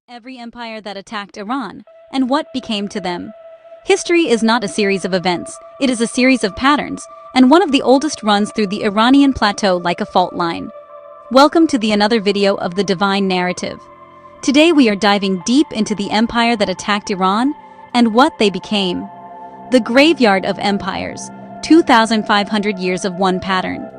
every empire that attacked Iran, and what became to them. History is not a series of events, it is a series of patterns, and one of the oldest runs through the Iranian plateau like a fault line. Welcome to another video of the Divine Narrative. Today we are diving deep into the empire that attacked Iran and what they became. The Graveyard of Empires, 2,500 years of one pattern.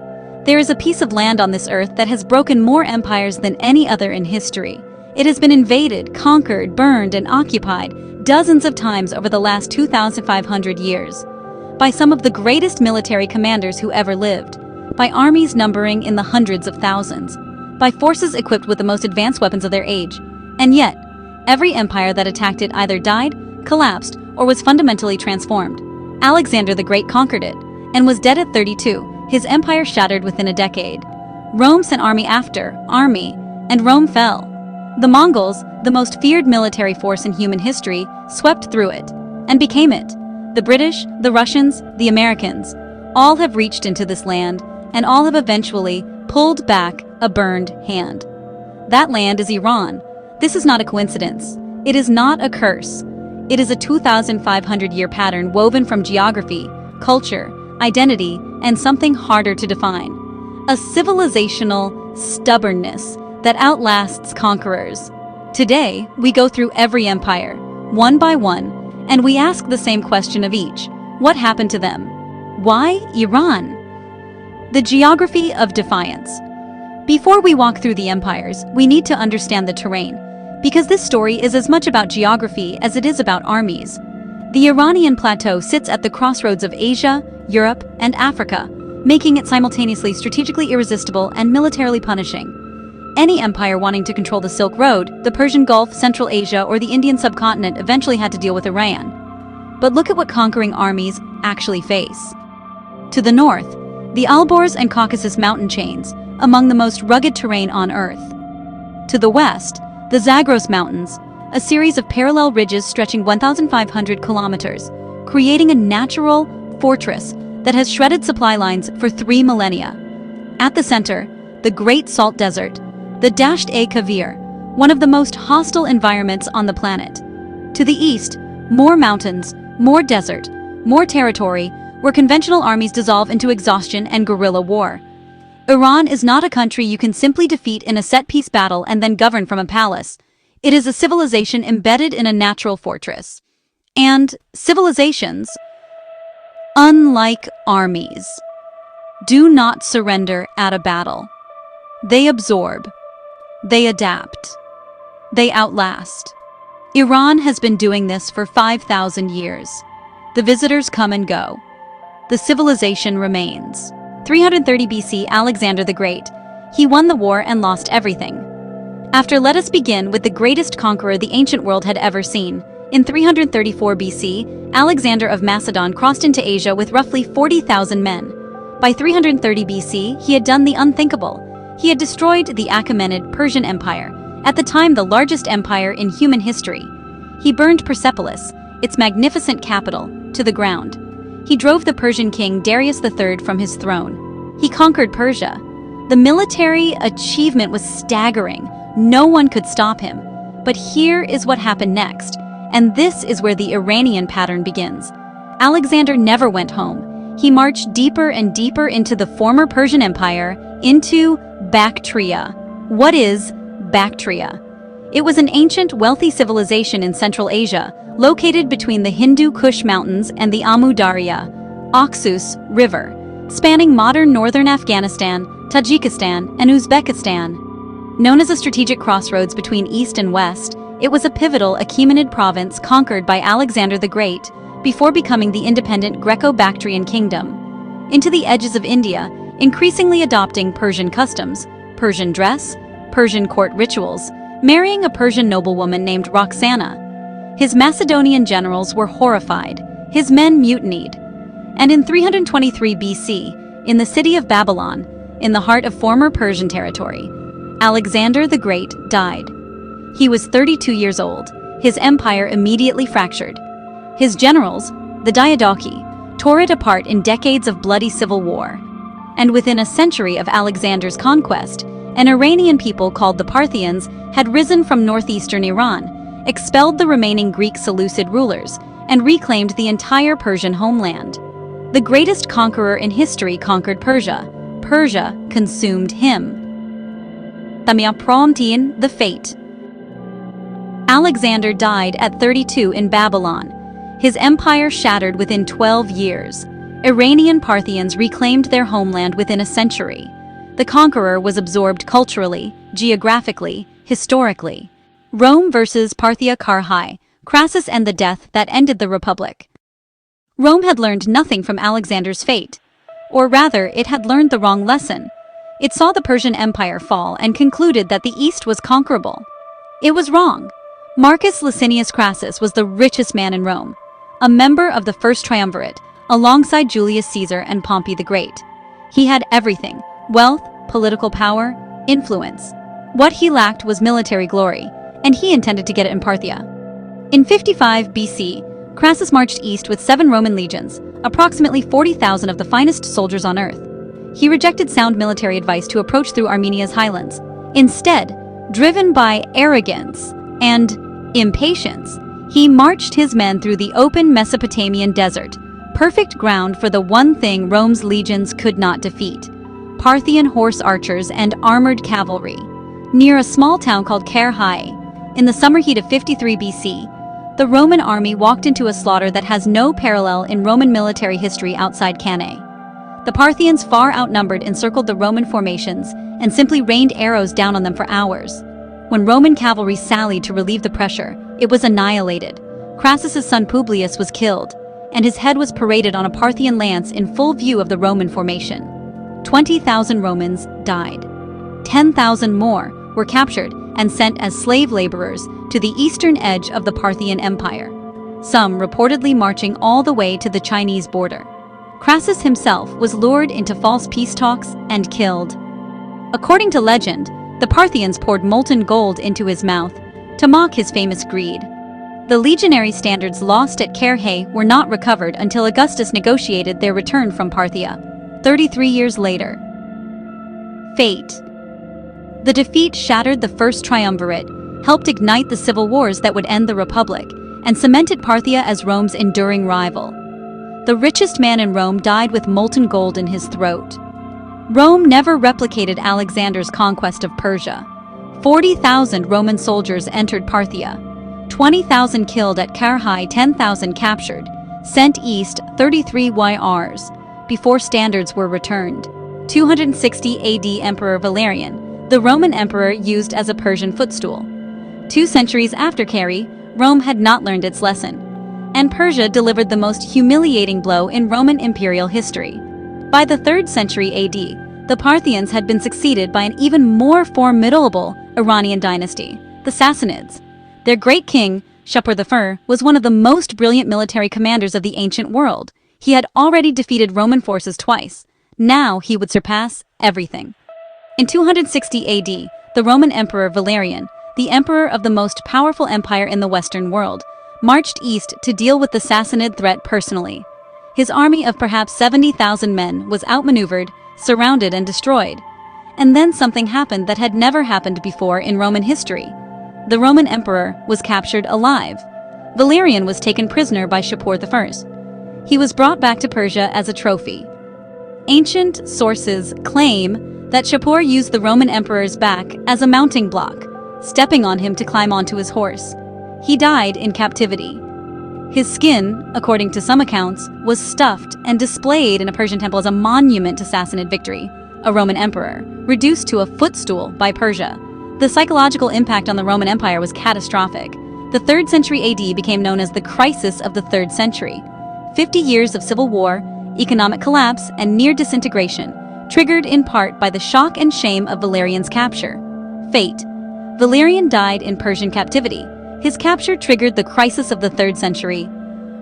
There is a piece of land on this earth that has broken more empires than any other in history. It has been invaded, conquered, burned, and occupied dozens of times over the last 2,500 years. By some of the greatest military commanders who ever lived. By armies numbering in the hundreds of thousands. By forces equipped with the most advanced weapons of their age. And yet, every empire that attacked it either died, collapsed, or was fundamentally transformed. Alexander the Great conquered it, and was dead at 32, his empire shattered within a decade. Rome sent army after army, and Rome fell. The Mongols, the most feared military force in human history, swept through it, and became it. The British, the Russians, the Americans, all have reached into this land, and all have eventually pulled back a burned hand. That land is Iran. This is not a coincidence. It is not a curse. It is a 2,500-year pattern woven from geography, culture, identity, and something harder to define. A civilizational stubbornness that outlasts conquerors. Today, we go through every empire, one by one, and we ask the same question of each. What happened to them? Why Iran? The Geography of Defiance. Before we walk through the empires, we need to understand the terrain, because this story is as much about geography as it is about armies. The Iranian plateau sits at the crossroads of Asia, Europe, and Africa, making it simultaneously strategically irresistible and militarily punishing. Any empire wanting to control the Silk Road, the Persian Gulf, Central Asia, or the Indian subcontinent eventually had to deal with Iran. But look at what conquering armies actually face. To the north, the Alborz and Caucasus mountain chains, among the most rugged terrain on Earth. To the west, the Zagros Mountains, a series of parallel ridges stretching 1,500 kilometers, creating a natural fortress that has shredded supply lines for 3 millennia. At the center, the Great Salt Desert, the Dasht-e-Kavir, one of the most hostile environments on the planet. To the east, more mountains, more desert, more territory, where conventional armies dissolve into exhaustion and guerrilla war. Iran is not a country you can simply defeat in a set-piece battle and then govern from a palace. It is a civilization embedded in a natural fortress. And civilizations, unlike armies, do not surrender at a battle. They absorb. They adapt. They outlast. Iran has been doing this for 5,000 years. The visitors come and go. The civilization remains. 330 BC, Alexander the Great. He won the war and lost everything. Let us begin with the greatest conqueror the ancient world had ever seen. In 334 BC, Alexander of Macedon crossed into Asia with roughly 40,000 men. By 330 BC, he had done the unthinkable. He had destroyed the Achaemenid Persian Empire, at the time the largest empire in human history. He burned Persepolis, its magnificent capital, to the ground. He drove the Persian king Darius III from his throne. He conquered Persia. The military achievement was staggering. No one could stop him. But here is what happened next, and this is where the Iranian pattern begins. Alexander never went home. He marched deeper and deeper into the former Persian Empire, into Bactria. What is Bactria? It was an ancient, wealthy civilization in Central Asia, located between the Hindu Kush Mountains and the Amu Darya, Oxus River, spanning modern northern Afghanistan, Tajikistan, and Uzbekistan. Known as a strategic crossroads between east and west, it was a pivotal Achaemenid province conquered by Alexander the Great before becoming the independent Greco-Bactrian kingdom. Into the edges of India, increasingly adopting Persian customs, Persian dress, Persian court rituals, marrying a Persian noblewoman named Roxana. His Macedonian generals were horrified. His men mutinied. And in 323 BC, in the city of Babylon, in the heart of former Persian territory, Alexander the Great died. He was 32 years old. His empire immediately fractured. His generals, the Diadochi, tore it apart in decades of bloody civil war. And within a century of Alexander's conquest, An Iranian people called the Parthians had risen from northeastern Iran, expelled the remaining Greek Seleucid rulers, and reclaimed the entire Persian homeland. The greatest conqueror in history conquered Persia. Persia consumed him. The fate. Alexander died at 32 in Babylon. His empire shattered within 12 years. Iranian Parthians reclaimed their homeland within a century. The conqueror was absorbed culturally, geographically, historically. Rome versus Parthia. Carrhae, Crassus and the death that ended the Republic. Rome had learned nothing from Alexander's fate. Or rather, it had learned the wrong lesson. It saw the Persian Empire fall and concluded that the East was conquerable. It was wrong. Marcus Licinius Crassus was the richest man in Rome, a member of the First Triumvirate, alongside Julius Caesar and Pompey the Great. He had everything: wealth, political power, influence. What he lacked was military glory, and he intended to get it in Parthia. In 55 BC, Crassus marched east with 7 Roman legions, approximately 40,000 of the finest soldiers on earth. He rejected sound military advice to approach through Armenia's highlands. Instead, driven by arrogance and impatience, he marched his men through the open Mesopotamian desert, perfect ground for the one thing Rome's legions could not defeat: Parthian horse archers and armored cavalry. Near a small town called Carrhae, in the summer heat of 53 BC, the Roman army walked into a slaughter that has no parallel in Roman military history outside Carrhae. The Parthians, far outnumbered, encircled the Roman formations and simply rained arrows down on them for hours. When Roman cavalry sallied to relieve the pressure, it was annihilated. Crassus's son Publius was killed, and his head was paraded on a Parthian lance in full view of the Roman formation. 20,000 Romans died. 10,000 more were captured and sent as slave laborers to the eastern edge of the Parthian Empire, some reportedly marching all the way to the Chinese border. Crassus himself was lured into false peace talks and killed. According to legend, the Parthians poured molten gold into his mouth to mock his famous greed. The legionary standards lost at Carrhae were not recovered until Augustus negotiated their return from Parthia, 33 years later. Fate. The defeat shattered the First Triumvirate, helped ignite the civil wars that would end the Republic, and cemented Parthia as Rome's enduring rival. The richest man in Rome died with molten gold in his throat. Rome never replicated Alexander's conquest of Persia. 40,000 Roman soldiers entered Parthia, 20,000 killed at Carrhae, 10,000 captured, sent east 33 YRs, before standards were returned. 260 AD Emperor Valerian, the Roman emperor used as a Persian footstool. 2 centuries after Carrhae, Rome had not learned its lesson, and Persia delivered the most humiliating blow in Roman imperial history. By the 3rd century AD, the Parthians had been succeeded by an even more formidable Iranian dynasty, the Sassanids. Their great king, Shapur I, was one of the most brilliant military commanders of the ancient world. He had already defeated Roman forces twice. Now he would surpass everything. In 260 AD, the Roman emperor Valerian, the emperor of the most powerful empire in the Western world, marched east to deal with the Sassanid threat personally. His army of perhaps 70,000 men was outmaneuvered, surrounded, and destroyed. And then something happened that had never happened before in Roman history. The Roman emperor was captured alive. Valerian was taken prisoner by Shapur I. He was brought back to Persia as a trophy. Ancient sources claim that Shapur used the Roman emperor's back as a mounting block, stepping on him to climb onto his horse. He died in captivity. His skin, according to some accounts, was stuffed and displayed in a Persian temple as a monument to Sassanid victory, a Roman emperor, reduced to a footstool by Persia. The psychological impact on the Roman Empire was catastrophic. The 3rd century AD became known as the crisis of the 3rd century. 50 years of civil war, economic collapse, and near disintegration, triggered in part by the shock and shame of Valerian's capture. Fate. Valerian died in Persian captivity. His capture triggered the crisis of the 3rd century,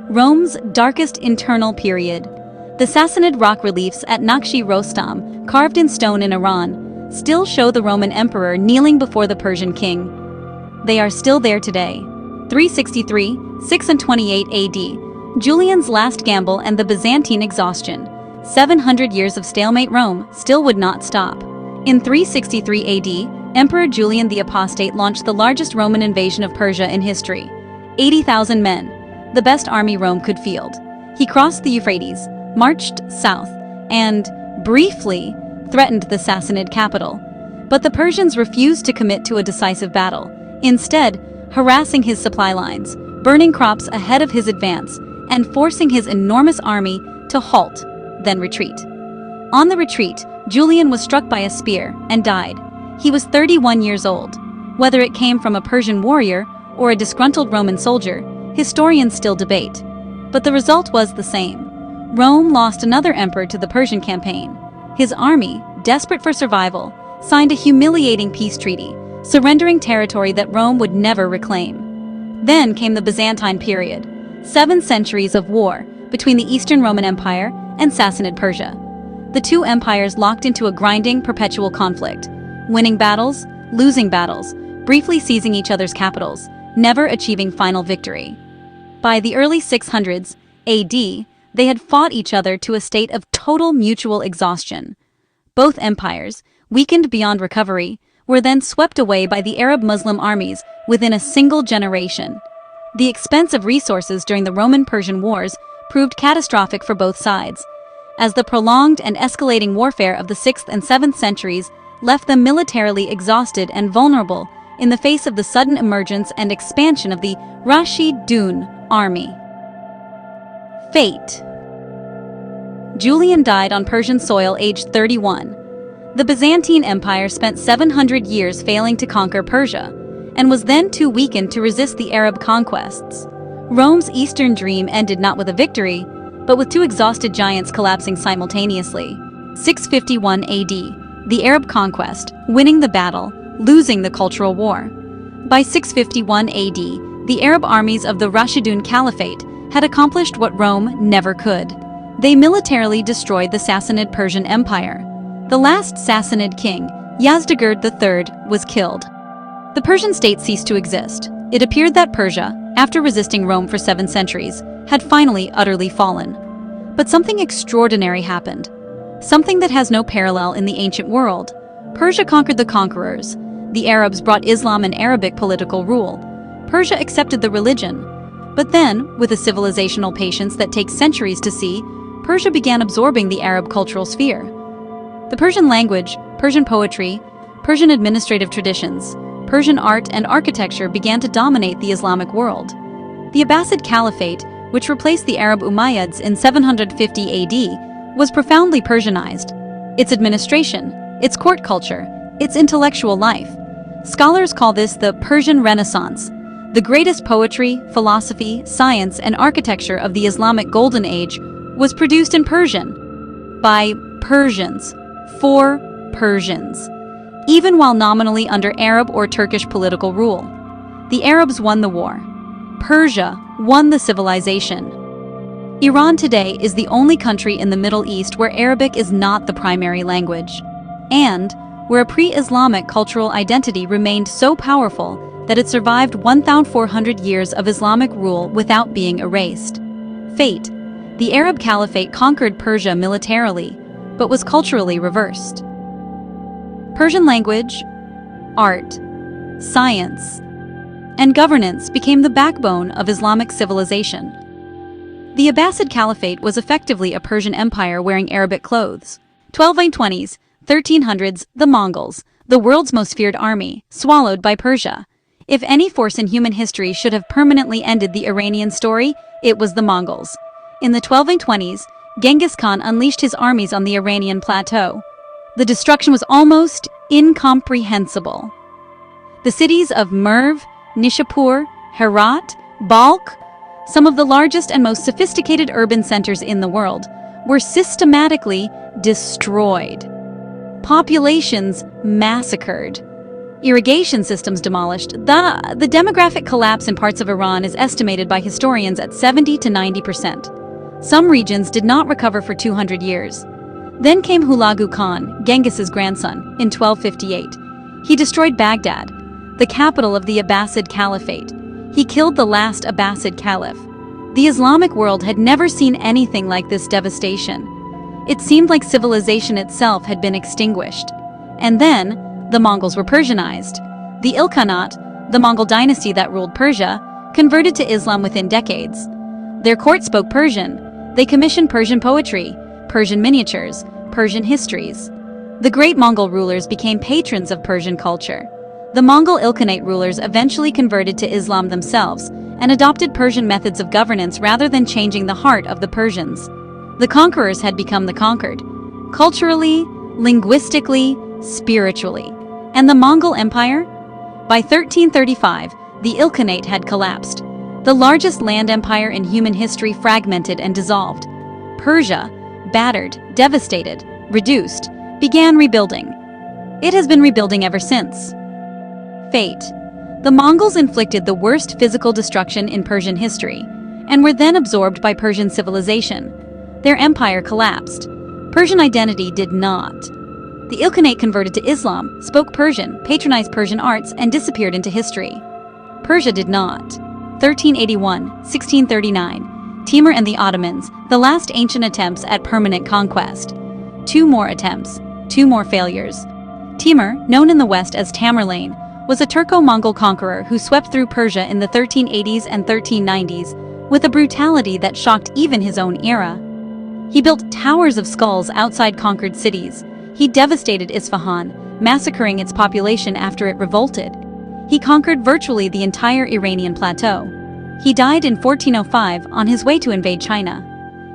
Rome's darkest internal period. The Sassanid rock reliefs at Naqsh-i-Rostam, carved in stone in Iran, still show the Roman emperor kneeling before the Persian king. They are still there today. 363, 628 AD, Julian's last gamble and the Byzantine Exhaustion. 700 years of stalemate Rome still would not stop. In 363 AD, Emperor Julian the Apostate launched the largest Roman invasion of Persia in history. 80,000 men, the best army Rome could field. He crossed the Euphrates, marched south, and, briefly, threatened the Sassanid capital. But the Persians refused to commit to a decisive battle, instead harassing his supply lines, burning crops ahead of his advance, and forcing his enormous army to halt, then retreat. On the retreat, Julian was struck by a spear and died. He was 31 years old. Whether it came from a Persian warrior or a disgruntled Roman soldier, historians still debate. But the result was the same. Rome lost another emperor to the Persian campaign. His army, desperate for survival, signed a humiliating peace treaty, surrendering territory that Rome would never reclaim. Then came the Byzantine period, 7 centuries of war between the Eastern Roman Empire and Sassanid Persia. The two empires locked into a grinding, perpetual conflict, winning battles, losing battles, briefly seizing each other's capitals, never achieving final victory. By the early 600s AD, they had fought each other to a state of total mutual exhaustion. Both empires, weakened beyond recovery, were then swept away by the Arab Muslim armies within a single generation. The expense of resources during the Roman-Persian Wars proved catastrophic for both sides, as the prolonged and escalating warfare of the 6th and 7th centuries left them militarily exhausted and vulnerable in the face of the sudden emergence and expansion of the Rashidun army. Fate. Julian died on Persian soil aged 31. The Byzantine Empire spent 700 years failing to conquer Persia, and was then too weakened to resist the Arab conquests. Rome's eastern dream ended not with a victory, but with 2 exhausted giants collapsing simultaneously. 651 AD, the Arab conquest, winning the battle, losing the cultural war. By 651 AD, the Arab armies of the Rashidun Caliphate had accomplished what Rome never could. They militarily destroyed the Sassanid Persian Empire. The last Sassanid king, Yazdegerd III, was killed. The Persian state ceased to exist. It appeared that Persia, after resisting Rome for 7 centuries, had finally utterly fallen. But something extraordinary happened. Something that has no parallel in the ancient world. Persia conquered the conquerors. The Arabs brought Islam and Arabic political rule. Persia accepted the religion. But then, with a civilizational patience that takes centuries to see, Persia began absorbing the Arab cultural sphere. The Persian language, Persian poetry, Persian administrative traditions, Persian art and architecture began to dominate the Islamic world. The Abbasid Caliphate, which replaced the Arab Umayyads in 750 AD, was profoundly Persianized. Its administration, its court culture, its intellectual life. Scholars call this the Persian Renaissance, the greatest poetry, philosophy, science, and architecture of the Islamic Golden Age was produced in Persian, by Persians, for Persians, even while nominally under Arab or Turkish political rule. The Arabs won the war. Persia won the civilization. Iran today is the only country in the Middle East where Arabic is not the primary language, and where a pre-Islamic cultural identity remained so powerful that it survived 1,400 years of Islamic rule without being erased. Fate. The Arab Caliphate conquered Persia militarily, but was culturally reversed. Persian language, art, science, and governance became the backbone of Islamic civilization. The Abbasid Caliphate was effectively a Persian empire wearing Arabic clothes. 1220s, 1300s, the Mongols, the world's most feared army, swallowed by Persia. If any force in human history should have permanently ended the Iranian story, it was the Mongols. In the 1220s, Genghis Khan unleashed his armies on the Iranian plateau. The destruction was almost incomprehensible. The cities of Merv, Nishapur, Herat, Balkh, some of the largest and most sophisticated urban centers in the world, were systematically destroyed. Populations massacred. Irrigation systems demolished. The demographic collapse in parts of Iran is estimated by historians at 70 to 90%. Some regions did not recover for 200 years. Then came Hulagu Khan, Genghis's grandson, in 1258. He destroyed Baghdad, the capital of the Abbasid Caliphate. He killed the last Abbasid Caliph. The Islamic world had never seen anything like this devastation. It seemed like civilization itself had been extinguished. And then, the Mongols were Persianized. The Ilkhanate, the Mongol dynasty that ruled Persia, converted to Islam within decades. Their court spoke Persian. They commissioned Persian poetry, Persian miniatures, Persian histories. The great Mongol rulers became patrons of Persian culture. The Mongol Ilkhanate rulers eventually converted to Islam themselves and adopted Persian methods of governance rather than changing the heart of the Persians. The conquerors had become the conquered, culturally, linguistically, spiritually. And the Mongol Empire? By 1335, the Ilkhanate had collapsed. The largest land empire in human history fragmented and dissolved. Persia, battered, devastated, reduced, began rebuilding. It has been rebuilding ever since. Fate. The Mongols inflicted the worst physical destruction in Persian history, and were then absorbed by Persian civilization. Their empire collapsed. Persian identity did not. The Ilkhanate converted to Islam, spoke Persian, patronized Persian arts, and disappeared into history. Persia did not. 1381, 1639. Timur and the Ottomans, the last ancient attempts at permanent conquest. 2 more attempts, 2 more failures. Timur, known in the West as Tamerlane, was a Turco-Mongol conqueror who swept through Persia in the 1380s and 1390s with a brutality that shocked even his own era. He built towers of skulls outside conquered cities. He devastated Isfahan, massacring its population after it revolted. He conquered virtually the entire Iranian plateau. He died in 1405 on his way to invade China.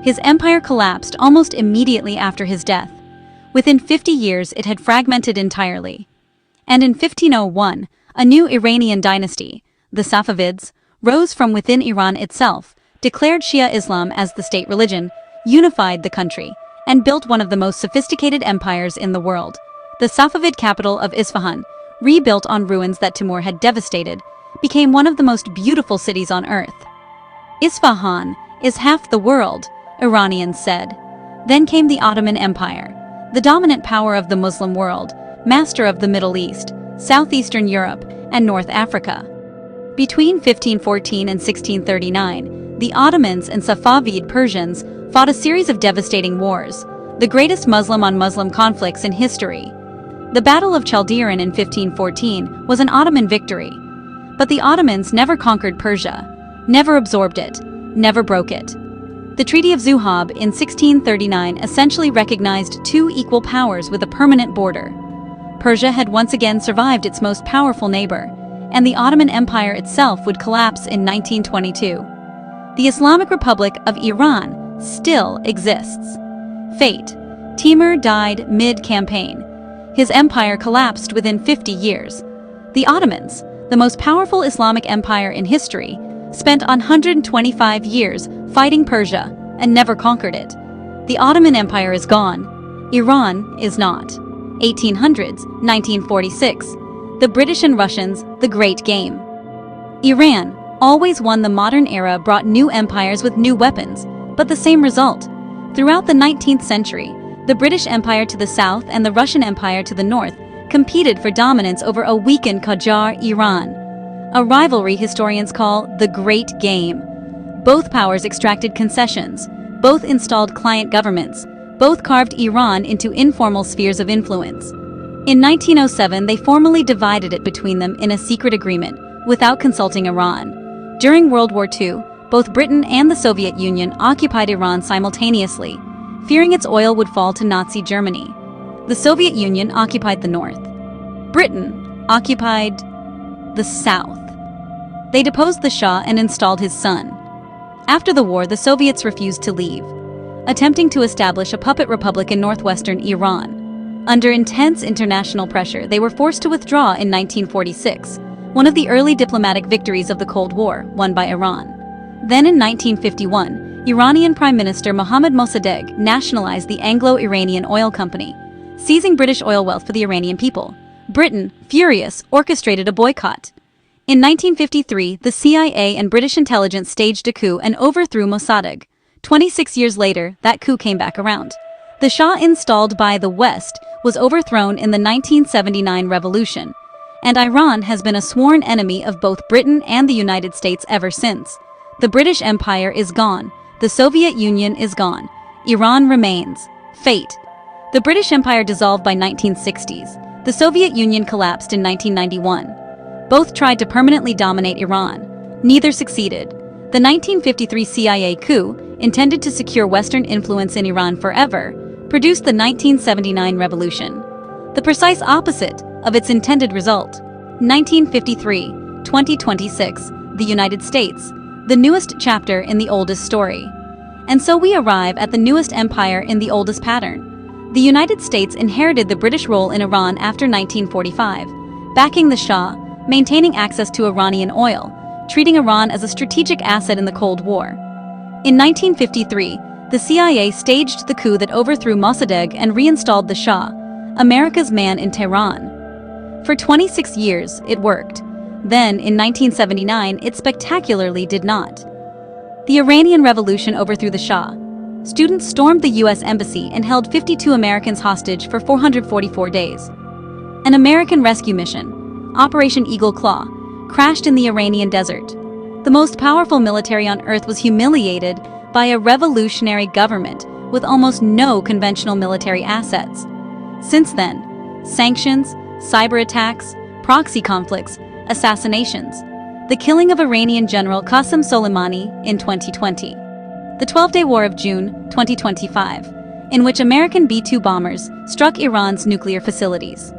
His empire collapsed almost immediately after his death. Within 50 years, it had fragmented entirely. And in 1501, a new Iranian dynasty, the Safavids, rose from within Iran itself, declared Shia Islam as the state religion, unified the country, and built one of the most sophisticated empires in the world. The Safavid capital of Isfahan, rebuilt on ruins that Timur had devastated, became one of the most beautiful cities on earth. Isfahan is half the world, Iranians said. Then came the Ottoman Empire, the dominant power of the Muslim world, master of the Middle East, Southeastern Europe, and North Africa. Between 1514 and 1639, the Ottomans and Safavid Persians fought a series of devastating wars, the greatest Muslim-on-Muslim conflicts in history. The Battle of Chaldiran in 1514 was an Ottoman victory. But the Ottomans never conquered Persia, never absorbed it, never broke it. The Treaty of Zuhab in 1639 essentially recognized 2 equal powers with a permanent border. Persia had once again survived its most powerful neighbor, and the Ottoman Empire itself would collapse in 1922. The Islamic Republic of Iran still exists. Fate. Timur died mid-campaign. His empire collapsed within 50 years. The Ottomans, the most powerful Islamic empire in history, spent 125 years fighting Persia and never conquered it. The Ottoman Empire is gone. Iran is not. 1800s, 1946. The British and Russians, the Great Game. Iran, always won the modern era, brought new empires with new weapons, but the same result. Throughout the 19th century, the British Empire to the south and the Russian Empire to the north competed for dominance over a weakened Qajar Iran, a rivalry historians call the Great Game. Both powers extracted concessions, both installed client governments, both carved Iran into informal spheres of influence. In 1907, they formally divided it between them in a secret agreement, without consulting Iran. During World War II, both Britain and the Soviet Union occupied Iran simultaneously, fearing its oil would fall to Nazi Germany. The Soviet Union occupied the north. Britain occupied the south. They deposed the Shah and installed his son. After the war, the Soviets refused to leave, attempting to establish a puppet republic in northwestern Iran. Under intense international pressure, they were forced to withdraw in 1946, one of the early diplomatic victories of the Cold War, won by Iran. Then in 1951, Iranian Prime Minister Mohammad Mossadegh nationalized the Anglo-Iranian Oil Company, seizing British oil wealth for the Iranian people. Britain, furious, orchestrated a boycott. In 1953, the CIA and British intelligence staged a coup and overthrew Mossadegh. 26 years later, that coup came back around. The Shah installed by the West was overthrown in the 1979 revolution, and Iran has been a sworn enemy of both Britain and the United States ever since. The British Empire is gone. The Soviet Union is gone. Iran remains. Fate. The British Empire dissolved by 1960s. The Soviet Union collapsed in 1991. Both tried to permanently dominate Iran. Neither succeeded. The 1953 CIA coup, intended to secure Western influence in Iran forever, produced the 1979 revolution, the precise opposite of its intended result. 1953, 2026, the United States, the newest chapter in the oldest story. And so we arrive at the newest empire in the oldest pattern. The United States inherited the British role in Iran after 1945, backing the Shah, maintaining access to Iranian oil, treating Iran as a strategic asset in the Cold War. In 1953, the CIA staged the coup that overthrew Mossadegh and reinstalled the Shah, America's man in Tehran. For 26 years, it worked. Then, in 1979, it spectacularly did not. The Iranian Revolution overthrew the Shah. Students stormed the U.S. Embassy and held 52 Americans hostage for 444 days. An American rescue mission, Operation Eagle Claw, crashed in the Iranian desert. The most powerful military on earth was humiliated by a revolutionary government with almost no conventional military assets. Since then, sanctions, cyber attacks, proxy conflicts, assassinations, the killing of Iranian General Qasem Soleimani in 2020, the 12-day War of June 2025, in which American B-2 bombers struck Iran's nuclear facilities,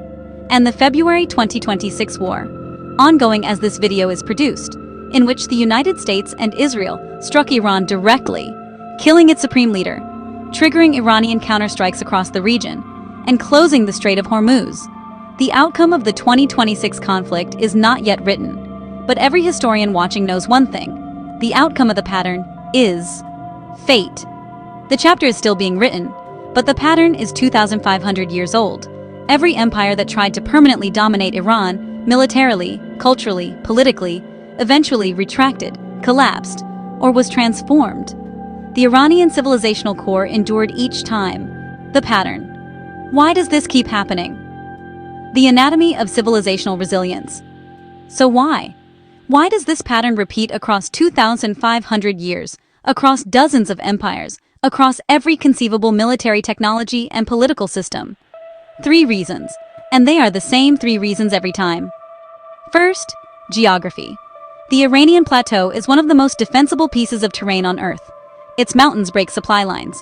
and the February 2026 war, ongoing as this video is produced, in which the United States and Israel struck Iran directly, killing its supreme leader, triggering Iranian counterstrikes across the region, and closing the Strait of Hormuz. The outcome of the 2026 conflict is not yet written, but every historian watching knows one thing: the outcome of the pattern is fate. The chapter is still being written, but the pattern is 2,500 years old. Every empire that tried to permanently dominate Iran, militarily, culturally, politically, eventually retracted, collapsed, or was transformed. The Iranian civilizational core endured each time. The pattern. Why does this keep happening? The anatomy of civilizational resilience. So why? Why does this pattern repeat across 2,500 years, across dozens of empires, across every conceivable military technology and political system? 3 reasons, and they are the same 3 reasons every time. First, geography. The Iranian plateau is one of the most defensible pieces of terrain on Earth. Its mountains break supply lines.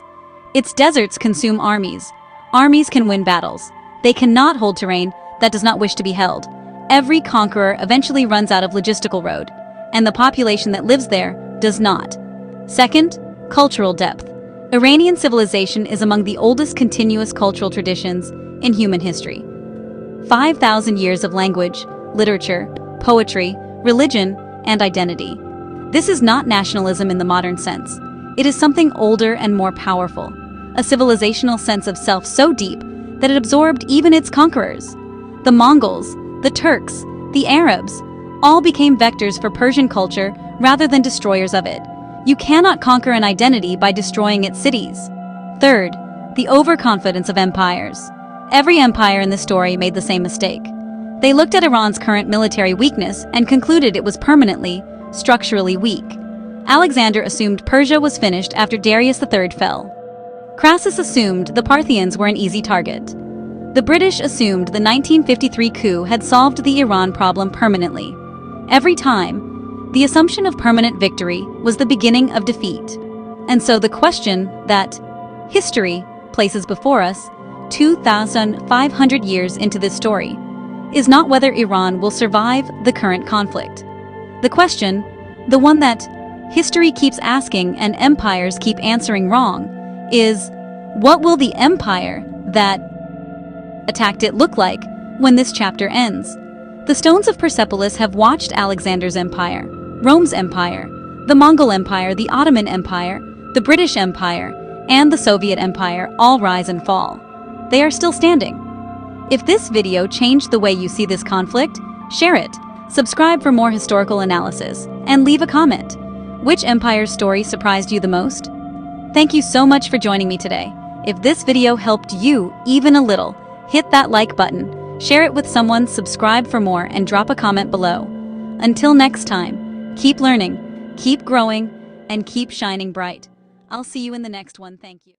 Its deserts consume armies. Armies can win battles. They cannot hold terrain that does not wish to be held. Every conqueror eventually runs out of logistical road, and the population that lives there does not. Second, cultural depth. Iranian civilization is among the oldest continuous cultural traditions in human history. 5,000 years of language, literature, poetry, religion, and identity. This is not nationalism in the modern sense. It is something older and more powerful, a civilizational sense of self so deep that it absorbed even its conquerors. The Mongols, the Turks, the Arabs, all became vectors for Persian culture rather than destroyers of it. You cannot conquer an identity by destroying its cities. Third, the overconfidence of empires. Every empire in the story made the same mistake. They looked at Iran's current military weakness and concluded it was permanently, structurally weak. Alexander assumed Persia was finished after Darius III fell. Crassus assumed the Parthians were an easy target. The British assumed the 1953 coup had solved the Iran problem permanently. Every time, the assumption of permanent victory was the beginning of defeat. And so the question that history places before us, 2,500 years into this story, is not whether Iran will survive the current conflict. The question, the one that history keeps asking and empires keep answering wrong, is what will the empire that attacked it look like when this chapter ends? The stones of Persepolis have watched Alexander's empire, Rome's empire, the Mongol Empire, the Ottoman Empire, the British Empire, and the Soviet Empire all rise and fall. They are still standing. If this video changed the way you see this conflict, share it, subscribe for more historical analysis, and leave a comment. Which empire's story surprised you the most? Thank you so much for joining me today. If this video helped you even a little, hit that like button, share it with someone, subscribe for more, and drop a comment below. Until next time, keep learning, keep growing, and keep shining bright. I'll see you in the next one. Thank you.